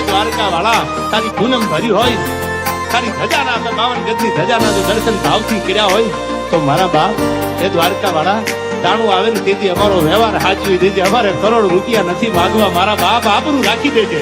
દ્વારકા વાળા તારી પૂનમ ભરી હોય, તારી ધજાના 52 ગજની ધજાના જો દર્શન ભાવથી કર્યા હોય તો મારા બા એ દ્વારકા વાળા દાણું આવે ને તેથી અમારો વ્યવહાર હાચવી દેજે. અમારે કરોડ રૂપિયા નથી માંગવા, મારા બાપ આબરૂ રાખી દેજે.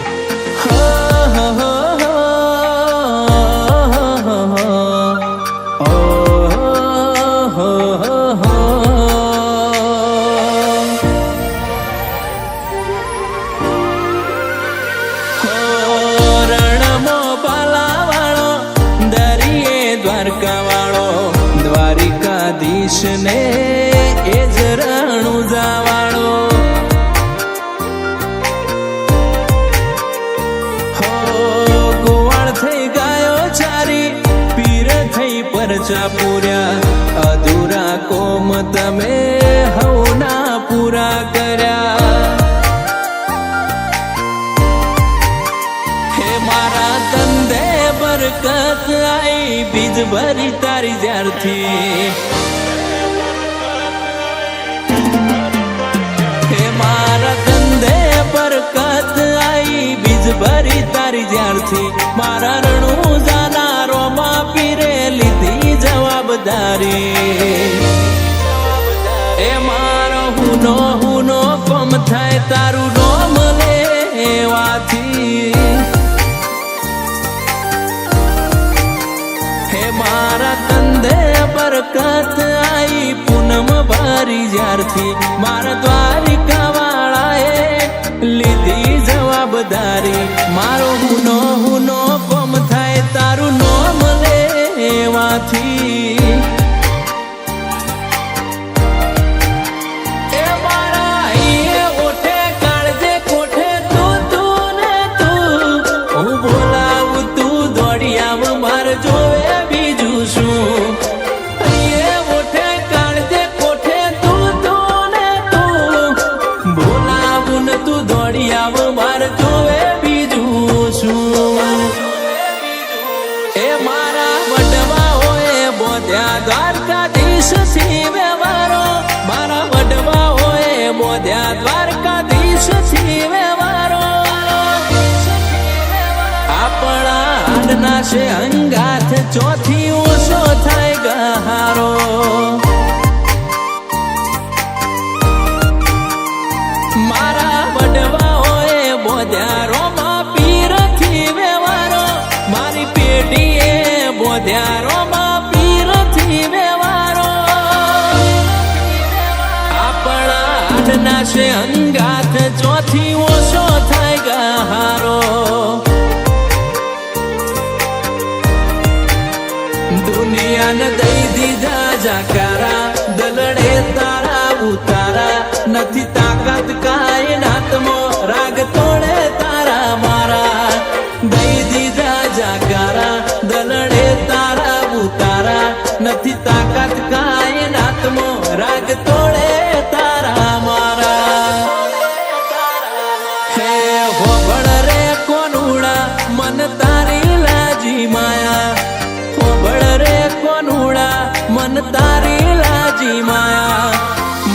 દ્વારકા વાળો દ્વારિકાધીશ ને એ જ રણુજા વાળો હો ગોવાળ થઈ ગાયો ચારી પીર થઈ પરચા પૂર્યા અધૂરા કોમ તમે હવના પૂરા કર્યા. હે મારા તંદે બરકત આઈ બીજ ભરી તારી જ્યારથી, હે મારા ધંધે બરકત આઈ બીજ ભરી તારી જ્યારથી, મારા રણુજાના રોમા પીરે લીધી જવાબદારી. એ મારો હુનો કોમ થાય તારું નોમ લેવાથી, મારા તંદે બરકત આઈ પૂનમ ભરી જ્યારથી, મારા દ્વારિકા વાળાએ લીધી જવાબદારી. મારો હુનો કોમ થાય તારું નોમ લેવાથી. દ્વારકાધીશ થી વ્યવહારો મારા વડવા હોય બોધ્યા, દ્વારકાધીશ થી વ્યવહારો આપણા હાડના છે અંગાથ ચોથી ઓછો થાય ગહારો. મારા વડવા હોય બોધ્યા રોમા પીર થી વ્યવહારો, મારી પેઢીએ બોધ્યા રોમા છે અંગાથ ચોથી ઓછો થાય ગહારો. દુનિયાને દઈ દીધા જાકારા દલડે તારા ઉતારા, નથી તાકાત કાયનાતમાં રાગ તોડે તારા મારા. દઈ દીધા જાકારા દલડે તારા ઉતારા, નથી તાકાત કાયનાતમાં રાગ તોડે તારા મારા. હે હોબળ રે કોનુડા મન તારી લાજી માયા, હોબળ રે કોનુડા મન તારી લાજી માયા.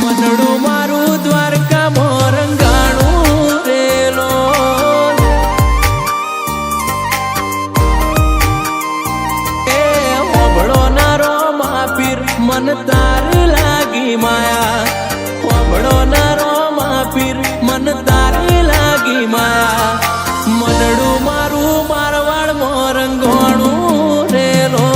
મનડું મારું દ્વારકા મોરંગાણું રેલો, એ હોબળો ના રોમા પીર મન તારી લાગી માયા, હોબળો ના રોમા પીર મન તારી લાગી માયા. મનડું મારું મારવાડ મોરંગોણું રેલો.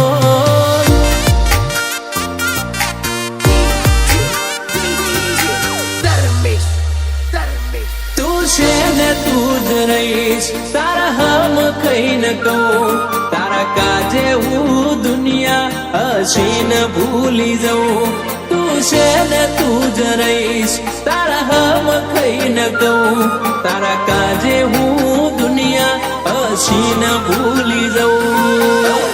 તું છે ને તું જ રહીશ તારા હમ કઈ ન કહું, તારા કાજે હું દુનિયા હસીન ભૂલી જાઉં. તું છે ને તું જ રહીશ તારા હમ કઈ ન કહું, તારા કાજે હું દુનિયા હસીન ભૂલી જાઉં.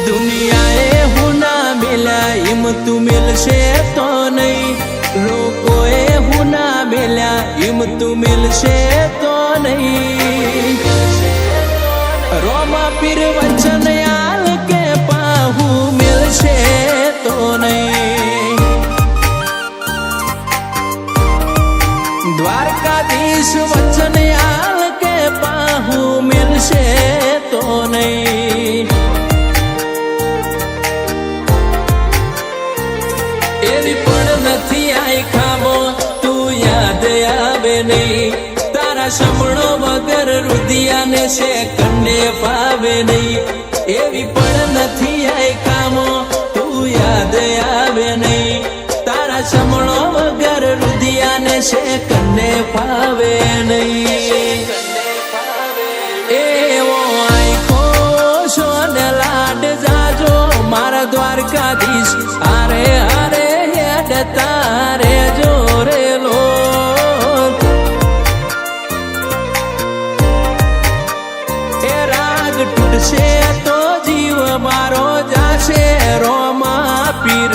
દુનિયાએ હું ના મેલ્યા એમ તું મિલશે તો નહીં, લોકોએ હું ના મેલ્યા એમ તું મિલશે તો નહીં. રોમા પીર વચન આલ કે પાહુ મિલશે તો નહીં. દ્વારકાધીશ વચન આલ હું મિલશે તો નહીં. એવી પણ નથી આઈ ખાબો તું યાદ આવે નહીં. તારા શમણો વગર રુદિયાને છે કંડે પાવે નહીં. એવી પણ નથી આઈ ખામો તું યાદ આવે નહીં. તારા શમણો વગર રુદિયાને છે કંડે પાવે નહીં. એવો આખો છો ને લાડ જાજો મારા દ્વારકાધીશ આરે આરે હેડ તારે જોરેલો. એ રાગ તૂટશે તો જીવ મારો જાશે રોમા પીર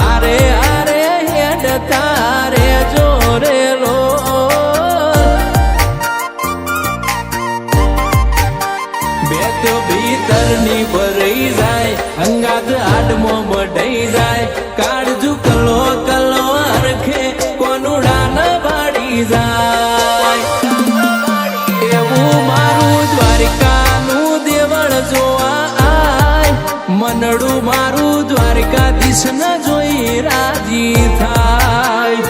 આરે આરે હેડ તારે જોરેલો. બેત ભીતરની ભરાઈ જાય અંગાત આડમો બઢાઈ જાય. કાળજુ કલો કલો અરખે કોનુડા ન બાળી જાય. એવું મારું દ્વારકાનું દેવળ જોવા આય. મનડું મારું દ્વારકાધીશ ન જોઈ રાજી થાય.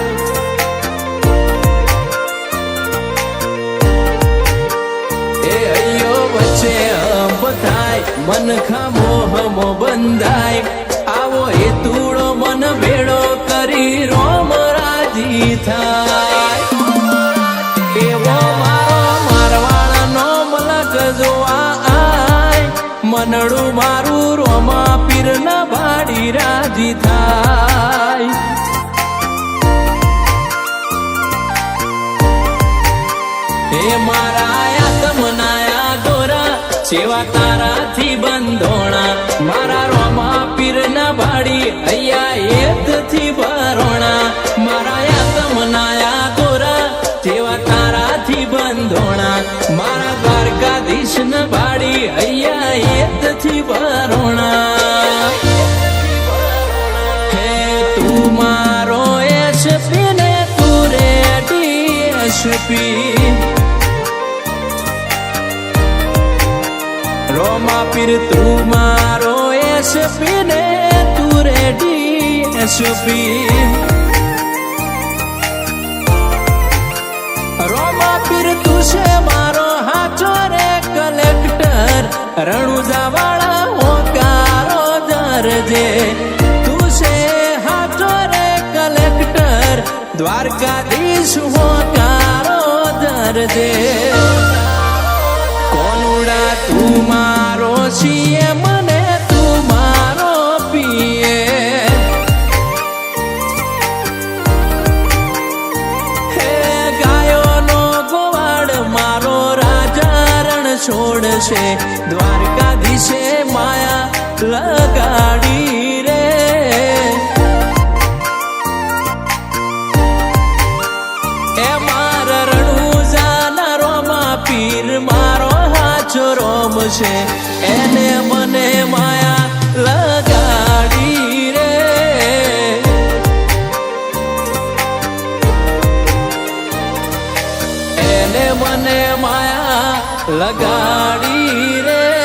મન ખામો હમો બંધાય. આવો એ તૂળો મન ભેળો કરી રોમ રાજી થાય. એવો મારો મારવાળનો મલક જોવા આય. મનડું મારું રોમા પીર ના બાડી રાજી થાય. હે મારા આત્મનાયા ગોરા સેવા તારાથી બંધોણા. મારા રોમા પીર ના બાડી અહીંયા એતથી ભરોણા. મારા આત્મનાયા ગોરા સેવા તારાથી બંધોણા. મારા દ્વારકાધીશ ના બાડી અહીંયા એતથી ભરોણા. હે તું મારો એસપી ને તું રેડી એસપી. રોમા પીર તું મારો એસપી ને તું રેડી એસપી. રોમા પીર તું છે મારો હાચો રે કલેક્ટર. રણુજા વાળા હોકારો દરજે તું છે હાચો રે કલેક્ટર. દ્વારકાધીશ હોકારો દરજે. કોનુડા તું મારો સીએમ ને તું મારો પીએમ. હે ગાયોનો ગોવાળ મારો રાજા રણ છોડશે. દ્વારકાધીશે માયા લગાડી રે. એ મારા રણુજાના રોમા પીર મારો રોમ છે એને મને માયા લગાડી રે. એને મને માયા લગાડી રે.